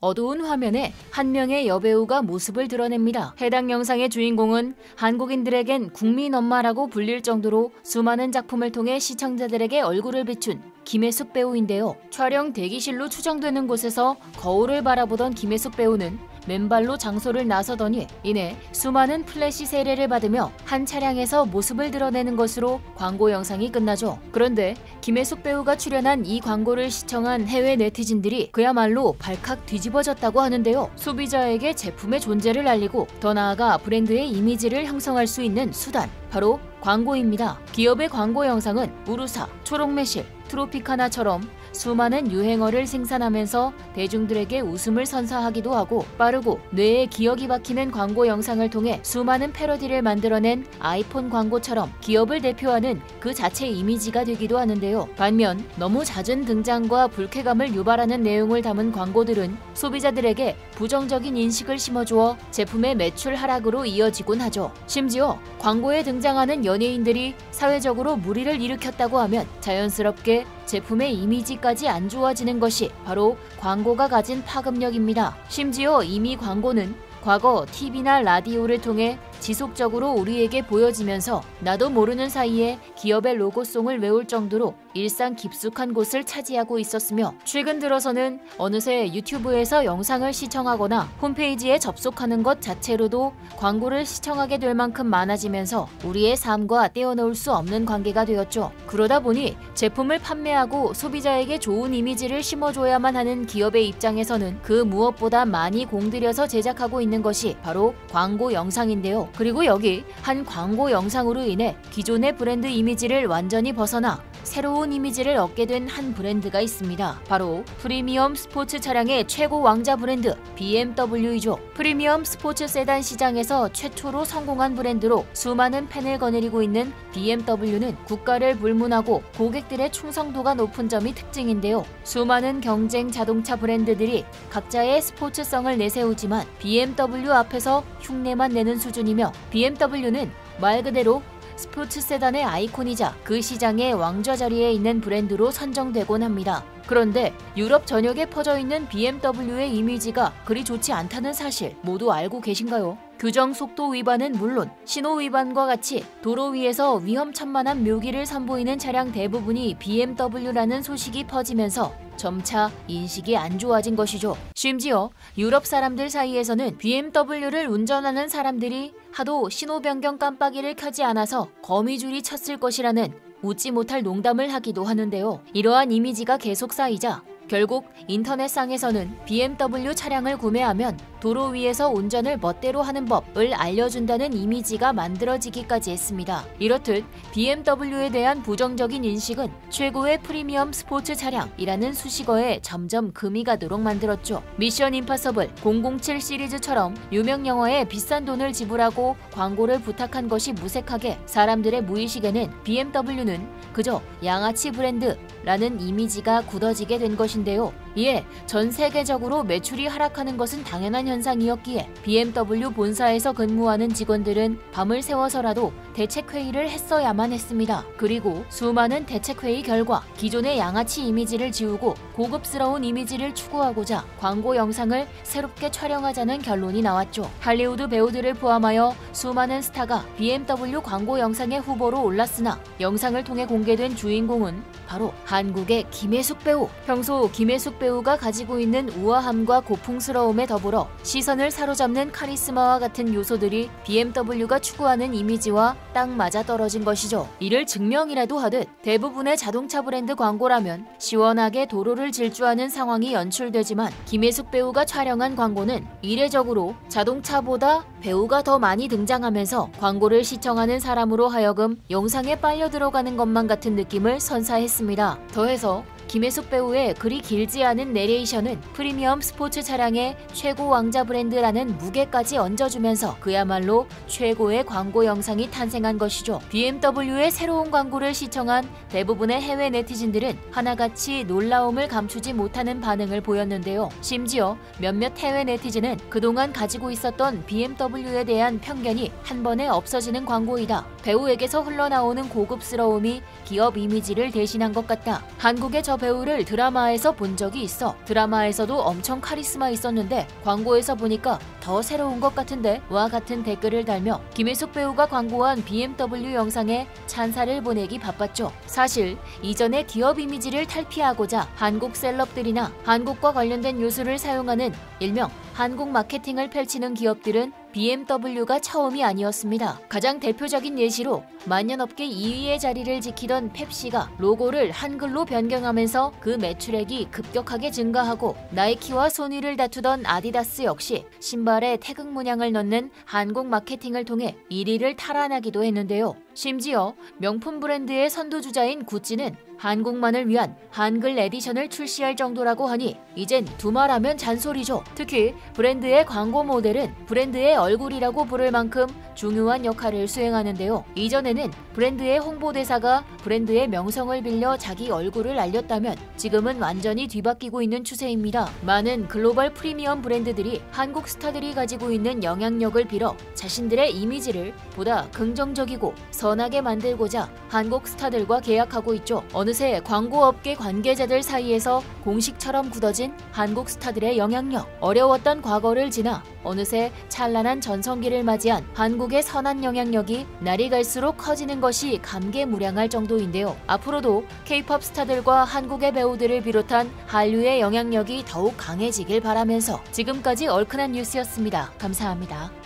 어두운 화면에 한 명의 여배우가 모습을 드러냅니다. 해당 영상의 주인공은 한국인들에겐 국민 엄마라고 불릴 정도로 수많은 작품을 통해 시청자들에게 얼굴을 비춘 김혜숙 배우인데요. 촬영 대기실로 추정되는 곳에서 거울을 바라보던 김혜숙 배우는 맨발로 장소를 나서더니 이내 수많은 플래시 세례를 받으며 한 차량에서 모습을 드러내는 것으로 광고 영상이 끝나죠. 그런데 김혜숙 배우가 출연한 이 광고를 시청한 해외 네티즌들이 그야말로 발칵 뒤집어졌다고 하는데요. 소비자에게 제품의 존재를 알리고 더 나아가 브랜드의 이미지를 형성할 수 있는 수단, 바로 광고입니다. 기업의 광고 영상은 우루사, 초록매실, 트로피카나처럼 수많은 유행어를 생산하면서 대중들에게 웃음을 선사하기도 하고 빠르고 뇌에 기억이 박히는 광고 영상을 통해 수많은 패러디를 만들어낸 아이폰 광고처럼 기업을 대표하는 그 자체 이미지가 되기도 하는데요. 반면 너무 잦은 등장과 불쾌감을 유발하는 내용을 담은 광고들은 소비자들에게 부정적인 인식을 심어주어 제품의 매출 하락으로 이어지곤 하죠. 심지어 광고에 등장하는 연예인들이 사회적으로 물의를 일으켰다고 하면 자연스럽게 제품의 이미지까지 안 좋아지는 것이 바로 광고가 가진 파급력입니다. 심지어 이미 광고는 과거 TV나 라디오를 통해 지속적으로 우리에게 보여지면서 나도 모르는 사이에 기업의 로고송을 외울 정도로 일상 깊숙한 곳을 차지하고 있었으며 최근 들어서는 어느새 유튜브에서 영상을 시청하거나 홈페이지에 접속하는 것 자체로도 광고를 시청하게 될 만큼 많아지면서 우리의 삶과 떼어놓을 수 없는 관계가 되었죠. 그러다 보니 제품을 판매하고 소비자에게 좋은 이미지를 심어줘야만 하는 기업의 입장에서는 그 무엇보다 많이 공들여서 제작하고 있는 것이 바로 광고 영상인데요. 그리고 여기 한 광고 영상으로 인해 기존의 브랜드 이미지를 완전히 벗어나 새로운 이미지를 얻게 된 한 브랜드가 있습니다. 바로 프리미엄 스포츠 차량의 최고 왕자 브랜드 BMW이죠. 프리미엄 스포츠 세단 시장에서 최초로 성공한 브랜드로 수많은 팬을 거느리고 있는 BMW는 국가를 불문하고 고객들의 충성도가 높은 점이 특징인데요. 수많은 경쟁 자동차 브랜드들이 각자의 스포츠성을 내세우지만 BMW 앞에서 흉내만 내는 수준이며 BMW는 말 그대로 스포츠 세단의 아이콘이자 그 시장의 왕좌 자리에 있는 브랜드로 선정되곤 합니다. 그런데 유럽 전역에 퍼져있는 BMW의 이미지가 그리 좋지 않다는 사실 모두 알고 계신가요? 규정 속도 위반은 물론 신호 위반과 같이 도로 위에서 위험천만한 묘기를 선보이는 차량 대부분이 BMW라는 소식이 퍼지면서 점차 인식이 안 좋아진 것이죠. 심지어 유럽 사람들 사이에서는 BMW를 운전하는 사람들이 하도 신호 변경 깜빡이를 켜지 않아서 거미줄이 쳤을 것이라는 웃지 못할 농담을 하기도 하는데요. 이러한 이미지가 계속 쌓이자 결국 인터넷상에서는 BMW 차량을 구매하면 도로 위에서 운전을 멋대로 하는 법을 알려준다는 이미지가 만들어지기까지 했습니다. 이렇듯 BMW에 대한 부정적인 인식은 최고의 프리미엄 스포츠 차량이라는 수식어에 점점 금이 가도록 만들었죠. 미션 임파서블 007 시리즈처럼 유명 영화에 비싼 돈을 지불하고 광고를 부탁한 것이 무색하게 사람들의 무의식에는 BMW는 그저 양아치 브랜드라는 이미지가 굳어지게 된 것인데요. 이에 전 세계적으로 매출이 하락하는 것은 당연한 현상이었기에 BMW 본사에서 근무하는 직원들은 밤을 새워서라도 대책회의를 했어야만 했습니다. 그리고 수많은 대책회의 결과 기존의 양아치 이미지를 지우고 고급스러운 이미지를 추구하고자 광고 영상을 새롭게 촬영하자는 결론이 나왔죠. 할리우드 배우들을 포함하여 수많은 스타가 BMW 광고 영상의 후보로 올랐으나 영상을 통해 공개된 주인공은 바로 한국의 김혜숙 배우. 평소 김혜숙 배우가 가지고 있는 우아함과 고풍스러움에 더불어 시선을 사로잡는 카리스마와 같은 요소들이 BMW가 추구하는 이미지와 딱 맞아떨어진 것이죠. 이를 증명이라도 하듯 대부분의 자동차 브랜드 광고라면 시원하게 도로를 질주하는 상황이 연출되지만 김혜숙 배우가 촬영한 광고는 이례적으로 자동차보다 배우가 더 많이 등장하면서 광고를 시청하는 사람으로 하여금 영상에 빨려 들어가는 것만 같은 느낌을 선사했습니다. 더해서 김혜숙 배우의 그리 길지 않은 내레이션은 프리미엄 스포츠 차량의 최고 왕자 브랜드라는 무게까지 얹어주면서 그야말로 최고의 광고 영상이 탄생한 것이죠. BMW의 새로운 광고를 시청한 대부분의 해외 네티즌들은 하나같이 놀라움을 감추지 못하는 반응을 보였는데요. 심지어 몇몇 해외 네티즌은 그동안 가지고 있었던 BMW에 대한 편견이 한 번에 없어지는 광고이다. 배우에게서 흘러나오는 고급스러움이 기업 이미지를 대신한 것 같다. 한국에 접어 배우를 드라마에서 본 적이 있어. 드라마에서도 엄청 카리스마 있었는데 광고에서 보니까 더 새로운 것 같은데 와 같은 댓글을 달며 김혜숙 배우가 광고한 BMW 영상에 찬사를 보내기 바빴죠. 사실 이전에 기업 이미지를 탈피하고자 한국 셀럽들이나 한국과 관련된 요소를 사용하는 일명 한국 마케팅을 펼치는 기업들은 BMW가 처음이 아니었습니다. 가장 대표적인 예시로 만년업계 2위의 자리를 지키던 펩시가 로고를 한글로 변경하면서 그 매출액이 급격하게 증가하고, 나이키와 소니를 다투던 아디다스 역시 신발에 태극 문양을 넣는 한국 마케팅을 통해 1위를 탈환하기도 했는데요. 심지어 명품 브랜드의 선두주자인 구찌는 한국만을 위한 한글 에디션을 출시할 정도라고 하니 이젠 두말하면 잔소리죠. 특히 브랜드의 광고 모델은 브랜드의 얼굴이라고 부를 만큼 중요한 역할을 수행하는데요. 이전에는 브랜드의 홍보대사가 브랜드의 명성을 빌려 자기 얼굴을 알렸다면 지금은 완전히 뒤바뀌고 있는 추세입니다. 많은 글로벌 프리미엄 브랜드들이 한국 스타들이 가지고 있는 영향력을 빌어 자신들의 이미지를 보다 긍정적이고 선하게 만들고자 한국 스타들과 계약하고 있죠. 어느새 광고업계 관계자들 사이에서 공식처럼 굳어진 한국 스타들의 영향력. 어려웠던 과거를 지나 어느새 찬란한 전성기를 맞이한 한국의 선한 영향력이 날이 갈수록 커지는 것이 감개무량할 정도인데요. 앞으로도 K-팝 스타들과 한국의 배우들을 비롯한 한류의 영향력이 더욱 강해지길 바라면서 지금까지 얼큰한 뉴스였습니다. 감사합니다.